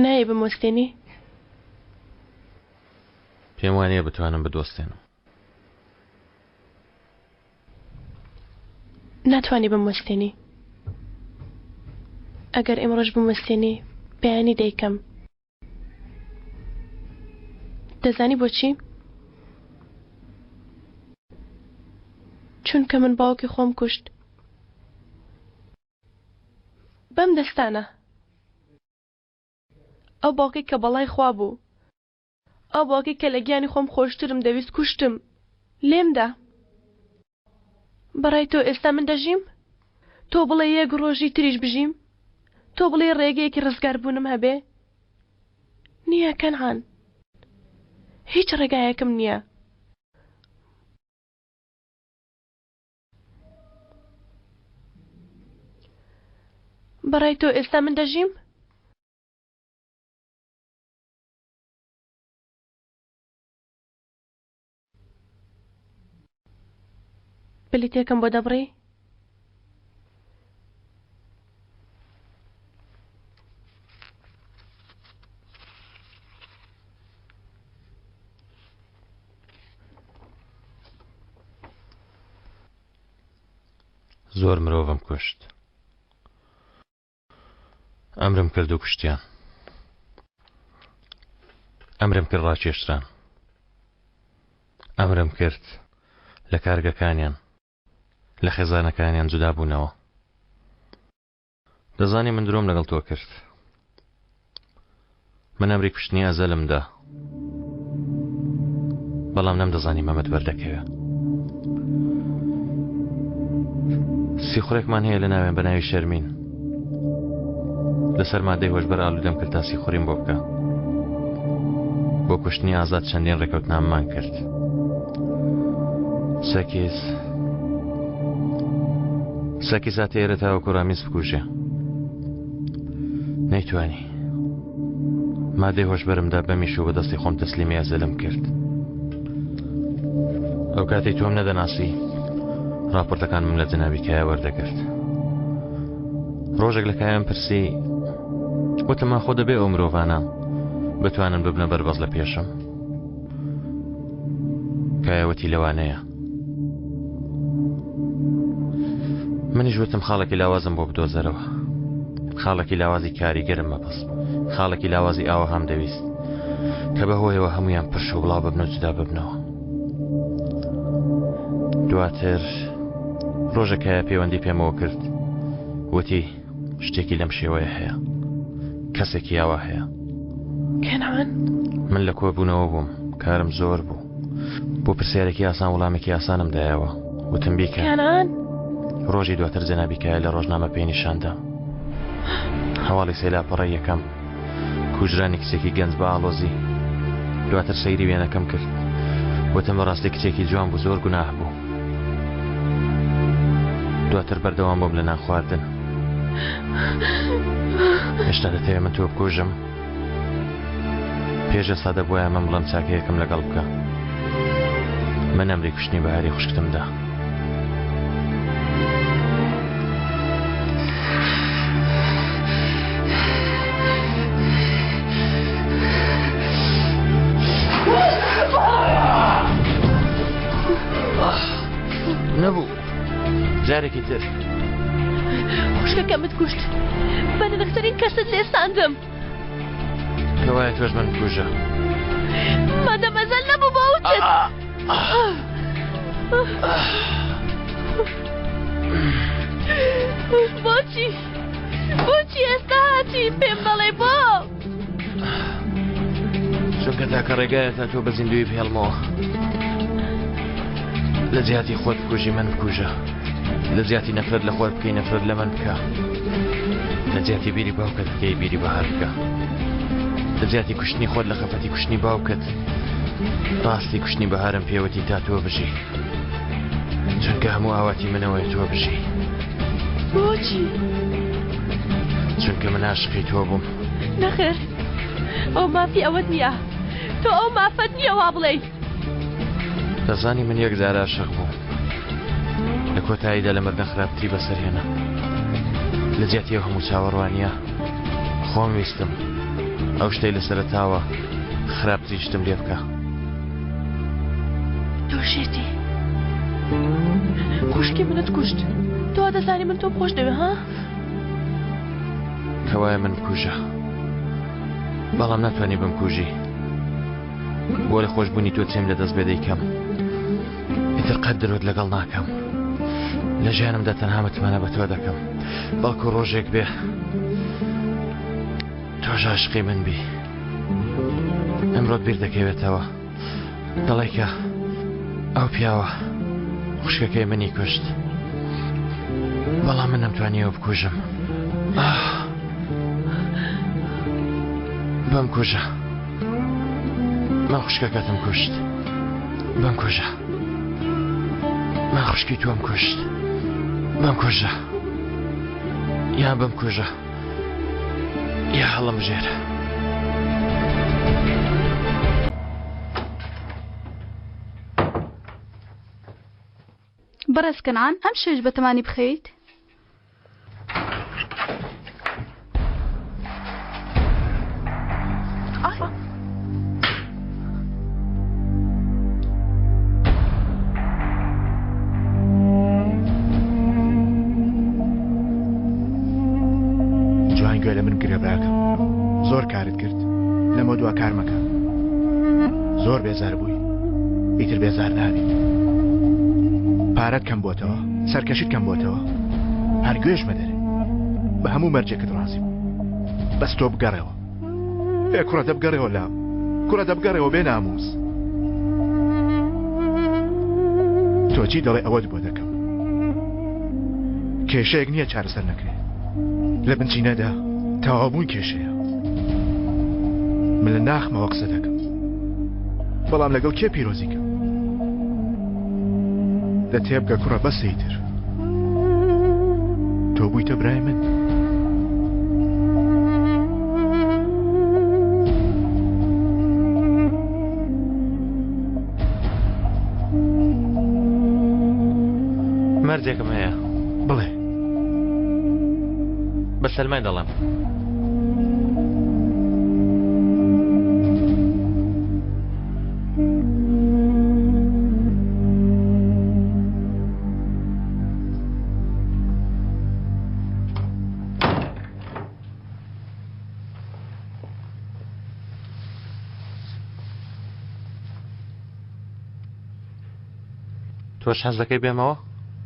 نایە بمۆستێنی؟ پێم وانەیە بتوانم بدۆستێنم. ناتوانی بمۆستێنی. ئەگەر ئێمڕۆژ بمۆستێنی بەیانی دەیکەم. دەزانی بۆچی؟ چونکە من باوکی خۆم کوشت. بەم دەستانە. ئەو باوکی کە بەڵای خوا بوو. ئەو باوکی کە لە گیانی خۆم خۆشترم دەویست کوشتم. لێمدا. بەڕای تۆ ئێستا من دەژیم؟ تۆ بڵێ یەک ڕۆژی تریش بژیم؟ تۆ بڵێ ڕێگەیەکی ڕزگار بوونم هەبێ؟ نییە کەنعان. هیچ ڕێگایەکم نییە. بەڕای تۆ ئێستا من دەژیم؟ بلیتێکم بۆ دەبڕی؟ زۆر مرۆڤم کوشت. ئەمرم کرد و کوشتیان. ئەمرم کرد ڕاکێشتران. ئەمرم کرد لە کارگەکانیان لە خێزانەکانیان جودا بوونەوە. دەزانی من درۆم لەگەڵ تۆ کرد. من ئەمری کوشتنی ئەزەلمدا. بەڵام نەمدەزانی مەمەد وەردەکەوێ. سیخورێکمان هەیە لە ناوێن بە ناوی شەرمین. لەسەر مادەی هۆشبەر ئالوودەم کرد تا سیخوریم بۆ بکە. بۆ کوشتنی ئازاد چەندین ڕێکەوتناممان کرد. سەکیز هاتە ئێرە تاوەکو ڕامیز بکوژێ. نەیتوانی. مادەی هۆشبەرمدا بەمیش و بەدەستی خۆم تەسلیمی ئەزەلم کرد. ئەو کاتی تۆم نەدەناسی راپۆرتەکانم لە جەنابی کایە وەردەگرت. ڕۆژێک لە کایەم پرسی وتما خۆ دەبێ ئەو مرۆڤانە بتوانن ببنە بەربەز لە پێشم. کایەوەتی لەوانەیە. منیش وتم خاڵێکی لاوازم بۆ بدۆزەرەوە. خاڵێکی لاوازی کاریگەرم مەبەست. خاڵێکی لاوازی ئاوە هەم دەویست کە بەهۆیەوە هەمویان پرش و بڵاو ببنە و جودا ببنەوە. دواتر ڕۆژێکە پەیوەندی پێمەوە کرد. وتی شتێکی لەم شێوەیە هەیە. کەسێکی ئاوا هەیە. کەنعان؟ من لە کۆبوونەوە بووم. کارم زۆر بوو. بۆ پرسیارێکی ئاسان وەڵامێکی ئاسانم دایەوە. وتم بیکە. کەنعان؟ ڕۆژی دواتر جەنابی کایە لە ڕۆژنامە پێی نیشاندا. هەواڵی سەیلاپەڕەی یەکەم کوژرانی کچێکی گەنج بە ئاڵۆزی. دواتر سەیری وێنەکەم کرد. وتم بەڕاستی کچێکی جوان بوو، زۆر گوناه بوو. دواتر بەردەوام بووم لە نان خواردن. هێشتا دەتەوێت من تۆ بکوژم؟ پێش ئێستا دەبوایە من بڵێم چاکەیەکم لەگەڵ بکە. من ئەمری کوشتنی بەهاری خوشکتمدا. نەبوو. جارێکی تر. خوشکەکەمت کوشت. بە نرخترین کەست لێستاندم. کەوایە تۆش من بکوژە. مادەمەزەل نەبوو بۆ ئەوتت. بۆچی ئێستا هاتی پێم بەڵێ بۆ؟ چونکە تاکە ڕێگایە تا تۆ بە زیندوی بهێڵمەوە. لە جیاتی خۆت بکوژی من بکوژە. لە جیاتی نەفرەت لە خۆت بکەی نەفرەت لە من بکە. لە جیاتی بیری باوکەت بکەی بیری بەهار بکە. لە جیاتی کوشتنی خۆت لە خەفەتی کوشتنی باوکەت ڕاستی کوشتنی بەهارم پێوەتی تا تۆ بژی. چونکە هەموو ئاواتی منەوەی تۆ بژی. بۆچی؟ چونکە من عاشقی تۆ بووم. نەخێر، ئەو مافی ئەوەت نییە. تۆ ئەو مافەت نییە وا بڵێ. دەزانی من یەکجار عاشق بووم. لە کۆتاییدا لە مردن خراپتری بەسەرهێنا. لە جیاتی هەموو چاوەڕوانیە خۆم ویستم ئەو شتەی لە سەرەتاوە خراپتری شتم لێ بکە. دۆشێتی خوشکی منت کوشت، تۆ دەزانی من تۆ خۆش دەوێ ها؟ کەوایە من بکوژە، بەڵام ناتوانێ بمکوژی. بۆ لە خۆشبوونی تۆ چێم لە دەست بێ دەیکەم. ئیتر قەت درۆت لەگەڵ ناکەم. لە ژیانمدا تەنها متمانە بە تۆ دەکەم، بەڵکو ڕۆژێک بێ تۆش عاشقی من بی. ئەمڕۆت بیر دەکەوێتەوە، دەڵێ کە ئەو پیاوە خوشکەکەی منی کوشت، بەڵام من نەمتوانیەوە بکوژم. بەم کوژە، من خوشکەکەتم کوشت. بەم کوژە، من خوشکی تۆم کوشت. بەم کوژە، یا بەم کوژە یا هەڵم ژێرە. بەڕێز کەنعان ئەم شێش بەتەمانی بخەیت. جوان گوێ لە من گرە براکەم، زۆر کارت کرد، لەمە دوا کار مەکە. زۆر بێزار بووی، ئیتر بێزار نابی. پارەت کەم بۆتەوە، سەرکەشت کەم بۆتەوە، هەر گوێژ مەدەرێ. بە هەموو مەرجێکت ڕازیم، بەس تۆ بگەڕێەوە. کوڕە دەبگەڕێەوە لام، کوڕە دەبگەڕێەوە بێ ناموس. تۆ چی دەڵێ ئەوەت بۆ دەکەم؟ کێشەیەک نییە چارەسەر نەکرێ. لە بنچینەدا تەواوبووی کێشەیە. من لە ناخمەوە قسە دەکەم، بەڵام لەگەڵ کێ پیرۆزیکەم؟ لە تێبگە کوڕە بەسەیتر تۆ بوویتە برای من. مەرجێکم هەیە. بڵێ. بە سەلمای دەڵێم. تۆش حەز دەکەی بێمەوە؟